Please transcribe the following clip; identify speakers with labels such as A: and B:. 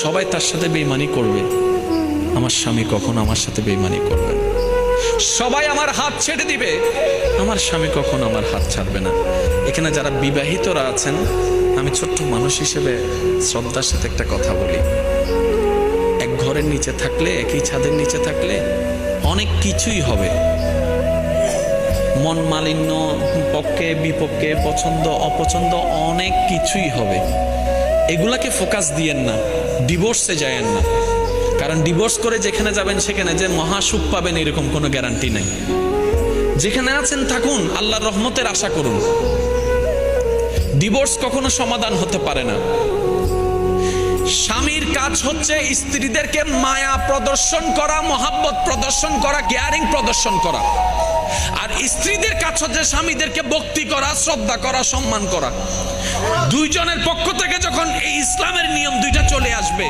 A: সবাই তার সাথে বেঈমানি করবে, আমার স্বামী কখনো আমার সাথে বেঈমানি করবে না। সবাই আমার হাত ছেড়ে দিবে, আমার স্বামী কখনো আমার হাত ছাড়বে না। এখানে যারা বিবাহিতরা আছেন, আমি ছোট্ট মানুষ হিসেবে শ্রদ্ধার সাথে একটা কথা বলি। এক ঘরের নিচে থাকলে, একই ছাদের নিচে থাকলে অনেক কিছুই হবে। মন মালিন্য, পক্ষে বিপক্ষে, পছন্দ অপছন্দ অনেক কিছুই হবে। এগুলাকে ফোকাস দিয়েন না, ডিভোর্সে যায়েন না। কারণ ডিভোর্স করে যেখানে যাবেন সেখানে যে মহাসুখ পাবেন এরকম কোনো গ্যারান্টি নাই। যেখানে আছেন থাকুন, আল্লাহর রহমতের আশা করুন। ডিভোর্স কখনো সমাধান হতে পারে না। স্বামীর কাজ হচ্ছে স্ত্রীদেরকে মায়া প্রদর্শন করা, মহাব্বত প্রদর্শন করা, কেয়ারিং প্রদর্শন করা। আর স্ত্রীদের কাজ হচ্ছে স্বামীদেরকে ভক্তি করা, শ্রদ্ধা করা, সম্মান করা। দুইজনের পক্ষ থেকে যখন এই ইসলামের নিয়ম দুইটা চলে আসবে,